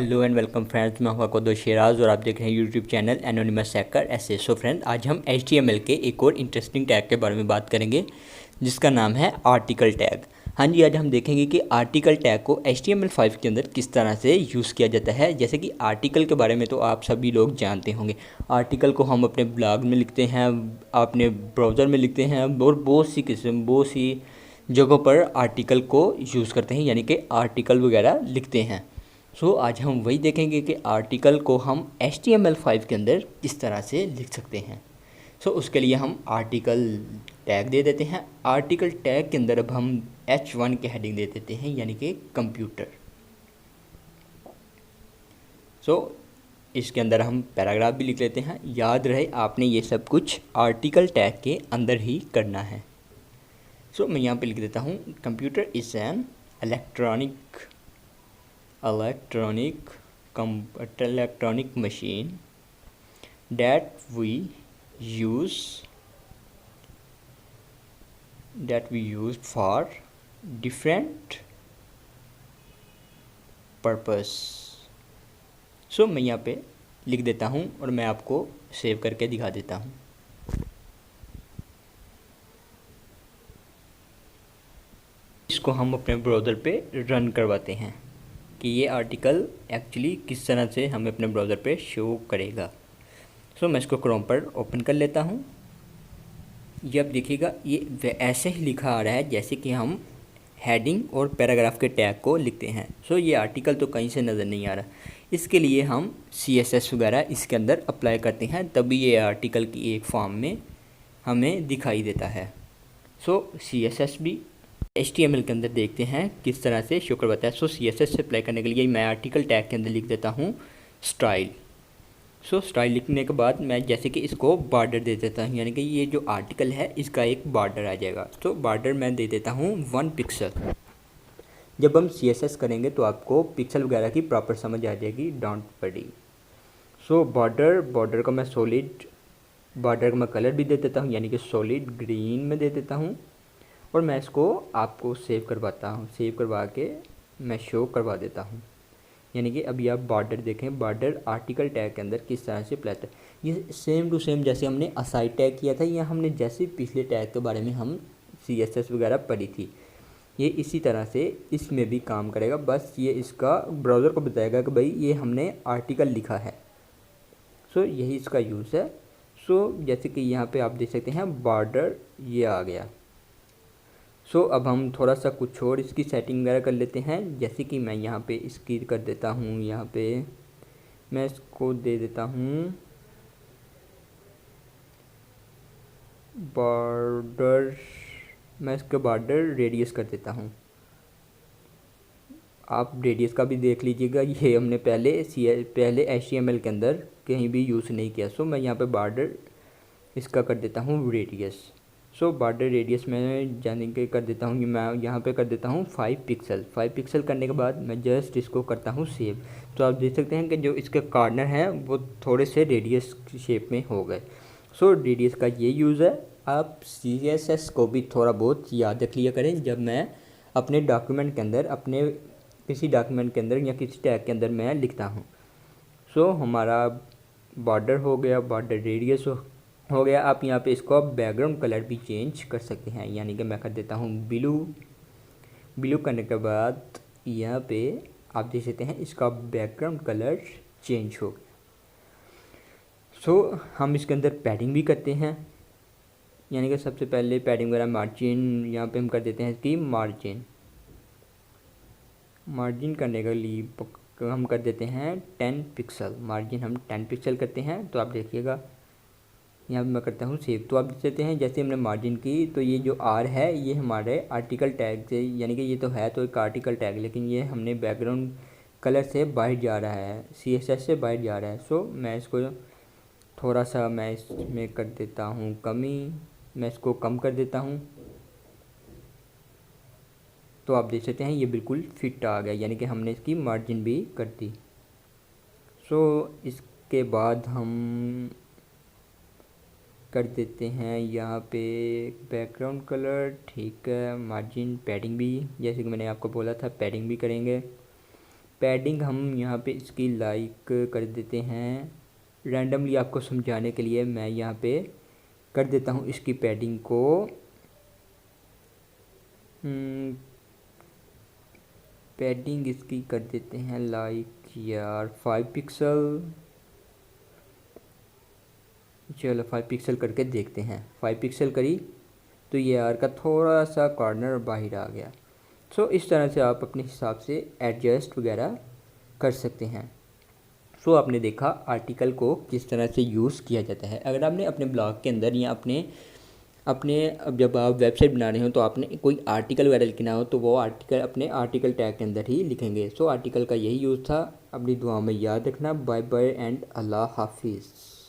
Hello and welcome friends, मैं हूं आपका दोस्त शिराज और आप देख रहे हैं यूट्यूब चैनल एनोनिमस हैकर ऐसे। सो फ्रेंड, आज हम HTML के एक और इंटरेस्टिंग टैग के बारे में बात करेंगे जिसका नाम है आर्टिकल टैग। हाँ जी, आज हम देखेंगे कि आर्टिकल टैग को HTML5 के अंदर किस तरह से यूज़ किया जाता है। जैसे कि आर्टिकल के बारे में तो आप सभी लोग जानते होंगे। आर्टिकल को हम अपने ब्लॉग में लिखते हैं, अपने ब्राउज़र में लिखते हैं और बहुत सी जगहों पर आर्टिकल को यूज़ करते हैं, यानी कि आर्टिकल वगैरह लिखते हैं। सो आज हम वही देखेंगे कि आर्टिकल को हम HTML5 के अंदर किस तरह से लिख सकते हैं। सो उसके लिए हम आर्टिकल टैग दे देते हैं। आर्टिकल टैग के अंदर अब हम H1 के हेडिंग दे देते हैं, यानी कि कंप्यूटर। सो इसके अंदर हम पैराग्राफ भी लिख लेते हैं। याद रहे आपने ये सब कुछ आर्टिकल टैग के अंदर ही करना है। सो मैं यहाँ पे लिख देता हूँ, computer is an electronic machine that we use for different purpose। सो मैं यहाँ पे लिख देता हूँ और मैं आपको सेव करके दिखा देता हूँ। इसको हम अपने ब्राउज़र पे रन करवाते हैं कि ये आर्टिकल एक्चुअली किस तरह से हमें अपने ब्राउज़र पे शो करेगा। सो मैं इसको क्रोम पर ओपन कर लेता हूँ। ये अब देखिएगा, ये ऐसे ही लिखा आ रहा है जैसे कि हम हेडिंग और पैराग्राफ के टैग को लिखते हैं। सो ये आर्टिकल तो कहीं से नज़र नहीं आ रहा। इसके लिए हम CSS वगैरह इसके अंदर अप्लाई करते हैं, तभी ये आर्टिकल की एक फॉर्म में हमें दिखाई देता है। सो CSS भी HTML के अंदर देखते हैं किस तरह से शो करवाता है। सो CSS से अप्लाई करने के लिए मैं आर्टिकल टैग के अंदर लिख देता हूँ स्टाइल। सो स्टाइल लिखने के बाद मैं जैसे कि इसको बॉर्डर दे देता हूँ, यानी कि ये जो आर्टिकल है इसका एक बॉर्डर आ जाएगा। तो बॉर्डर मैं दे देता हूँ 1 पिक्सल। जब हम CSS करेंगे तो आपको पिक्सल वगैरह की प्रॉपर समझ आ जाएगी, डोंट वरी। सो बॉर्डर का मैं सॉलिड बॉर्डर का मैं कलर भी दे देता हूँ, यानी कि सॉलिड ग्रीन में दे देता हूँ। और मैं इसको आपको सेव करवा के मैं शो करवा देता हूँ। यानी कि अभी आप बॉर्डर देखें, बॉर्डर आर्टिकल टैग के अंदर किस तरह से प्लेट है। ये सेम टू सेम जैसे हमने असाइड टैग किया था, या हमने जैसे पिछले टैग के बारे में हम CSS वगैरह पढ़ी थी, ये इसी तरह से इसमें भी काम करेगा। बस ये इसका ब्राउज़र को बताएगा कि भाई ये हमने आर्टिकल लिखा है। सो यही इसका यूज़ है। सो जैसे कि यहाँ पे आप देख सकते हैं बॉर्डर ये आ गया। सो अब हम थोड़ा सा कुछ और इसकी सेटिंग वगैरह कर लेते हैं। जैसे कि मैं यहाँ पे इसकी कर देता हूँ, यहाँ पे मैं इसको दे देता हूँ बॉर्डर, मैं इसका बॉर्डर रेडियस कर देता हूँ। आप रेडियस का भी देख लीजिएगा, ये हमने पहले HTML के अंदर कहीं भी यूज़ नहीं किया। सो मैं यहाँ पे बॉर्डर इसका कर देता हूँ रेडियस। सो बॉर्डर रेडियस मैं जाने के कर देता हूँ, मैं यहाँ पे कर देता हूँ 5 पिक्सल। 5 पिक्सल करने के बाद मैं जस्ट इसको करता हूँ सेव। तो आप देख सकते हैं कि जो इसके कॉर्नर हैं वो थोड़े से रेडियस शेप में हो गए। सो रेडियस का ये यूज़ है। आप CSS को भी थोड़ा बहुत याद रख लिया करें जब मैं अपने डॉक्यूमेंट के अंदर, अपने किसी डॉक्यूमेंट के अंदर या किसी टैग के अंदर मैं लिखता हूँ। सो हमारा बॉर्डर हो गया, बॉर्डर रेडियस हो गया। आप यहाँ पे इसको बैकग्राउंड कलर भी चेंज कर सकते हैं, यानी कि मैं कर देता हूँ ब्लू करने के बाद यहाँ पे आप देख सकते हैं इसका बैकग्राउंड कलर चेंज हो गया। सो हम इसके अंदर पैडिंग भी करते हैं, यानी कि सबसे पहले पैडिंग वगैरह मार्जिन यहाँ पे हम कर देते हैं इसकी मार्जिन करने के लिए हम कर देते हैं 10 पिक्सल। मार्जिन हम 10 पिक्सल करते हैं। तो आप देखिएगा यहाँ पे मैं करता हूँ सेव। तो आप देख सकते हैं जैसे हमने मार्जिन की, तो ये जो R है ये हमारे आर्टिकल टैग से, यानी कि ये तो है तो एक आर्टिकल टैग, लेकिन ये हमने बैकग्राउंड कलर से बाहर जा रहा है, CSS से बाहर जा रहा है। सो मैं इसको थोड़ा सा मैं इसमें कर देता हूँ कमी, मैं इसको कम कर देता हूँ। तो आप देख सकते हैं ये बिल्कुल फिट आ गया, यानी कि हमने इसकी मार्जिन भी कर दी। सो इसके बाद हम कर देते हैं यहाँ पे बैकग्राउंड कलर, ठीक है। मार्जिन पैडिंग भी, जैसे कि मैंने आपको बोला था पैडिंग भी करेंगे। पैडिंग हम यहाँ पे इसकी लाइक कर देते हैं। रैंडमली आपको समझाने के लिए मैं यहाँ पे कर देता हूँ इसकी पैडिंग को पैडिंग इसकी कर देते हैं लाइक यार 5 पिक्सल। चलो 5 पिक्सल करके देखते हैं। 5 पिक्सल करी तो ये आर का थोड़ा सा कॉर्नर बाहर आ गया। सो इस तरह से आप अपने हिसाब से एडजस्ट वगैरह कर सकते हैं। सो आपने देखा आर्टिकल को किस तरह से यूज़ किया जाता है। अगर आपने अपने ब्लॉग के अंदर या अपने अपने अब जब आप वेबसाइट बना रहे हो तो आपने कोई आर्टिकल वगैरह लिखना हो तो वो आर्टिकल अपने आर्टिकल टैग के अंदर ही लिखेंगे। सो आर्टिकल का यही यूज़ था। अपनी दुआ में याद रखना। बाय बाय एंड अल्लाह हाफिज़।